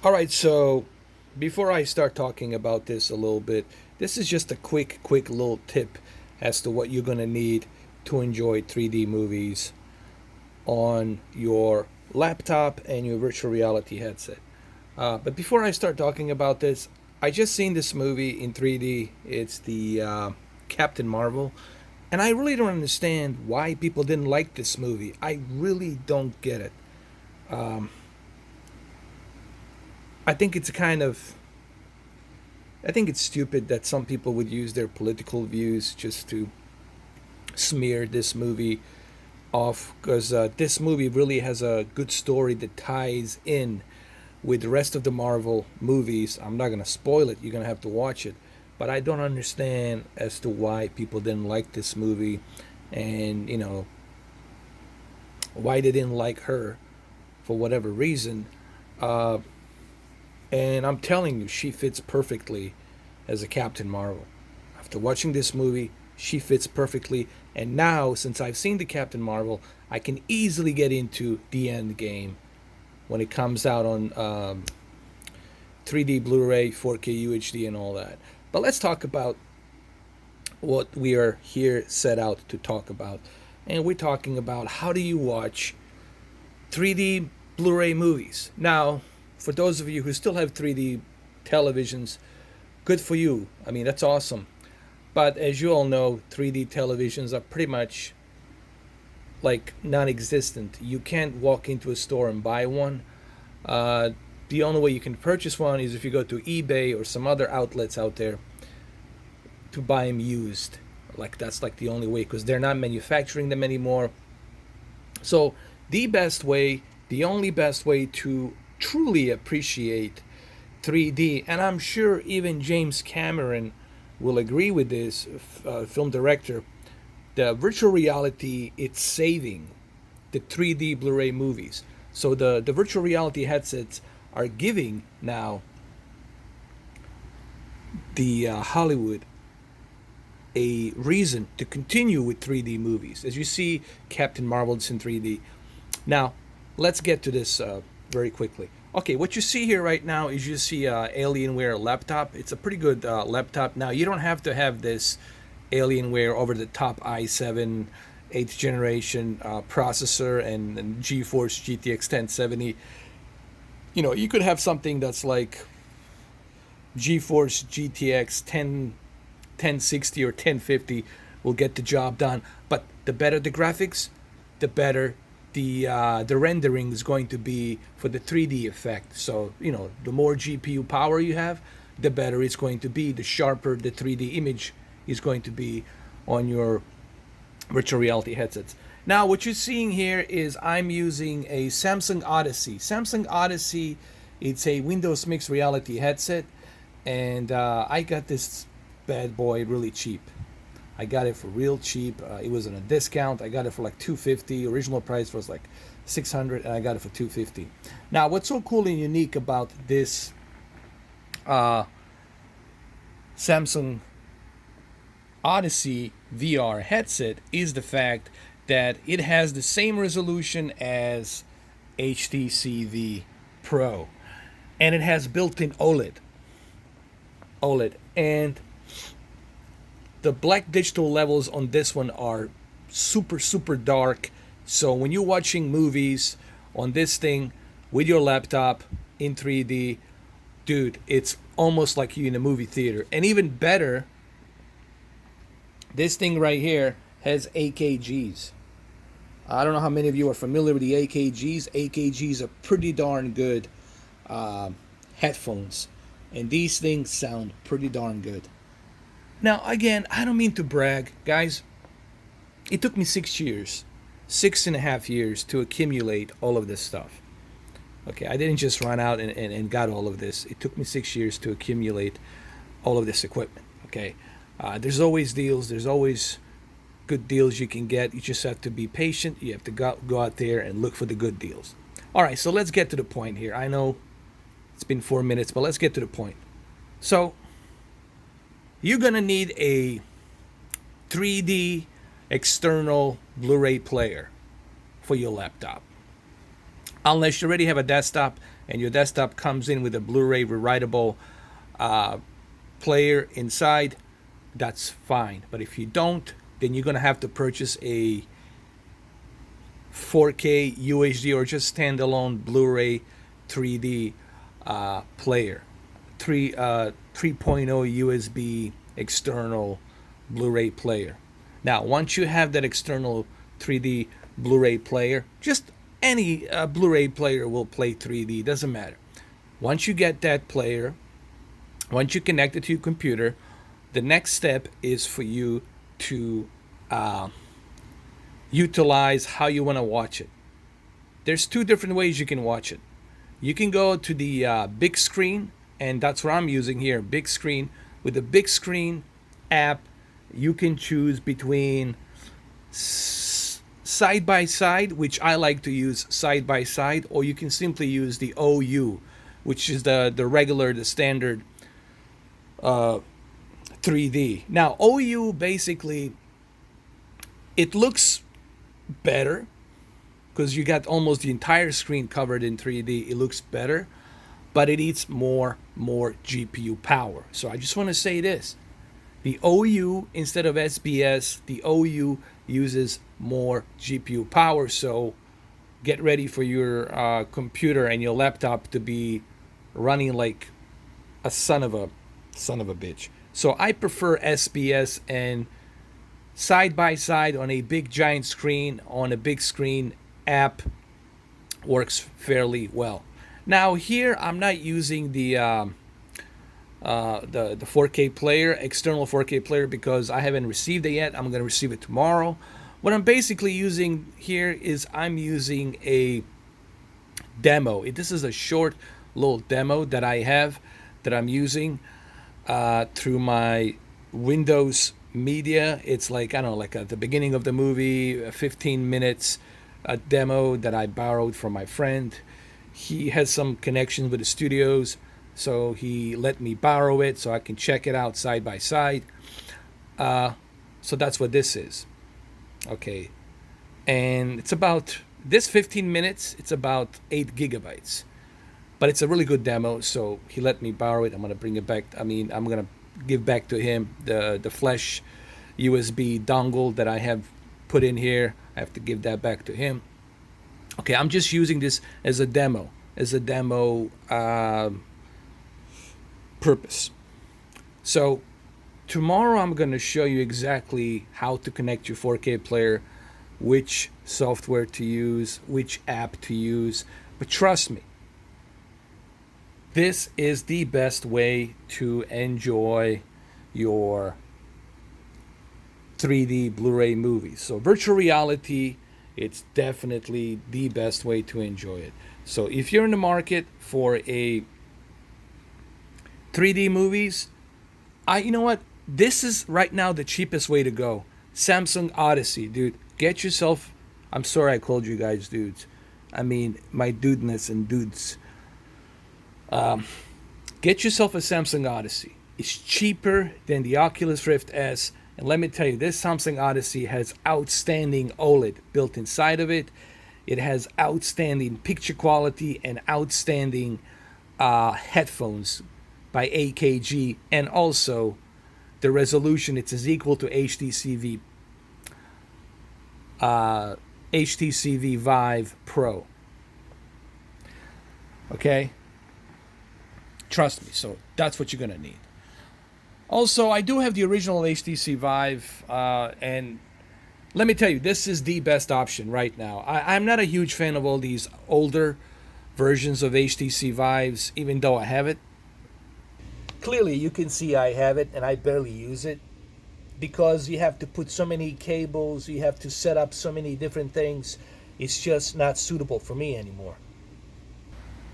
All right, so before I start talking about this a little bit, this is just a quick little tip as to what you're going to need to enjoy 3D movies on your laptop and your virtual reality headset. But before I start talking about this, I just seen this movie in 3D. It's the Captain Marvel, and I really don't understand why people didn't like this movie. I really don't get it. Um, I think it's kind of I think it's stupid that some people would use their political views just to smear this movie off because this movie really has a good story that ties in with the rest of the Marvel movies. I'm not going to spoil it, you're going to have to watch it. But I don't understand as to why people didn't like this movie and, why they didn't like her for whatever reason. Uh, and I'm telling you, she fits perfectly as a Captain Marvel. After watching this movie, she fits perfectly. And now, since I've seen the Captain Marvel, I can easily get into the end game when it comes out on 3D Blu-ray, 4K UHD, and all that. But let's talk about what we are here set out to talk about. And we're talking about how do you watch 3D Blu-ray movies. Now, for those of you who still have 3D televisions, good for you. I mean, that's awesome. But as you all know, 3D televisions are pretty much like non-existent. You can't walk into a store and buy one. Uh, the only way you can purchase one is if you go to eBay or some other outlets out there to buy them used. Like that's like the only way because they're not manufacturing them anymore. So the best way, the only best way to truly appreciate 3D, and I'm sure even James Cameron will agree with this, film director, the virtual reality it's saving the 3D Blu-ray movies. So the virtual reality headsets are giving now the Hollywood a reason to continue with 3D movies. As you see, Captain Marvel is in 3D. Now, let's get to this very quickly. Okay, what you see here right now is you see Alienware laptop. It's a pretty good laptop. Now, you don't have to have this Alienware over the top i7 8th generation processor and GeForce GTX 1070. You could have something that's like GeForce GTX 1060 or 1050 will get the job done. But the better the graphics, the better the rendering is going to be for the 3D effect. So the more GPU power you have, the better it's going to be. The sharper the 3D image is going to be on your virtual reality headsets. Now, what you're seeing here is I'm using a Samsung Odyssey. Samsung Odyssey, it's a Windows Mixed Reality headset, and I got this bad boy really cheap. I got it for real cheap. It was on a discount. I got it for like 250. Original price was like 600, and I got it for 250. Now, what's so cool and unique about this uh, Samsung Odyssey VR headset is the fact that it has the same resolution as HTC V Pro, and it has built-in OLED, and the black digital levels on this one are super dark. So when you're watching movies on this thing with your laptop in 3D, dude, it's almost like you in a movie theater. And even better, this thing right here has AKGs. I don't know how many of you are familiar with the AKGs. AKGs are pretty darn good headphones, and these things sound pretty darn good. Now, again, I don't mean to brag, guys. It took me 6 years, 6.5 years to accumulate all of this stuff. Okay, I didn't just run out and got all of this. It took me 6 years to accumulate all of this equipment. Okay, there's always deals. There's always good deals you can get. You just have to be patient. You have to go out there and look for the good deals. All right, so let's get to the point here. I know it's been 4 minutes, but let's get to the point. So, you're going to need a 3D external Blu ray player for your laptop. unless you already have a desktop and your desktop comes in with a Blu-ray rewritable player inside, that's fine. But if you don't, then you're going to have to purchase a 4K UHD or just standalone Blu-ray 3D player, 3.0 USB external Blu-ray player. Now, once you have that external 3D Blu-ray player, just any Blu-ray player will play 3D, doesn't matter. Once you get that player, once you connect it to your computer, the next step is for you to utilize how you want to watch it. There's two different ways you can watch it. You can go to the big screen, and that's what I'm using here, big screen. With the big screen app, you can choose between side by side, which I like to use side by side, or you can simply use the OU, which is the regular, the standard 3D. Now, OU basically, it looks better because you got almost the entire screen covered in 3D. It looks better, but it eats more GPU power. So I just want to say this. The OU instead of SBS, the OU uses more GPU power. So get ready for your computer and your laptop to be running like a son of a bitch. So I prefer SBS, and side by side on a big giant screen, on a big screen app, works fairly well. Now here I'm not using the 4K player, external 4K player, because I haven't received it yet. I'm going to receive it tomorrow. What I'm basically using here is I'm using a demo. This is a short little demo that I have that I'm using through my Windows Media. It's like, I don't know, like at the beginning of the movie, 15 minutes, a demo that I borrowed from my friend. He has some connections with the studios, so he let me borrow it so I can check it out side by side. So that's what this is. Okay. And it's about, this 15 minutes, it's about 8 gigabytes. But it's a really good demo, so he let me borrow it. I'm going to bring it back. I'm going to give back to him the flash USB dongle that I have put in here. I have to give that back to him. Okay, I'm just using this as a demo purpose. So tomorrow I'm going to show you exactly how to connect your 4K player, which software to use, which app to use. But trust me, this is the best way to enjoy your 3D Blu-ray movies. So virtual reality, it's definitely the best way to enjoy it. So if you're in the market for a 3D movies, you know what? This is right now the cheapest way to go. Samsung Odyssey, dude. Get yourself, I'm sorry I called you guys dudes. I mean, my dudeness and dudes. Get yourself a Samsung Odyssey. It's cheaper than the Oculus Rift S. And let me tell you, this Samsung Odyssey has outstanding OLED built inside of it. It has outstanding picture quality and outstanding headphones by AKG. And also, the resolution, it's is equal to HTC Vive Pro. Okay? Trust me, so that's what you're going to need. Also, I do have the original HTC Vive, and let me tell you, this is the best option right now. I'm not a huge fan of all these older versions of HTC Vives, even though I have it. Clearly, you can see I have it, and I barely use it, because you have to put so many cables, you have to set up so many different things. It's just not suitable for me anymore.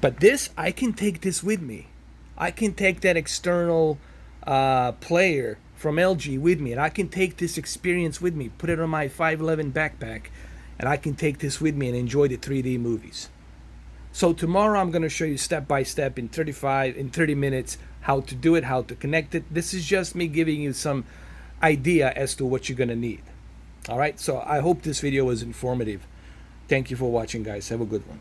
But this, I can take this with me. I can take that external player from LG with me, and I can take this experience with me, put it on my 511 backpack, and I can take this with me and enjoy the 3D movies. So tomorrow I'm going to show you step by step in 30 minutes how to do it, how to connect it. This is just me giving you some idea as to what you're going to need. All right, so I hope this video was informative. Thank you for watching, guys. Have a good one.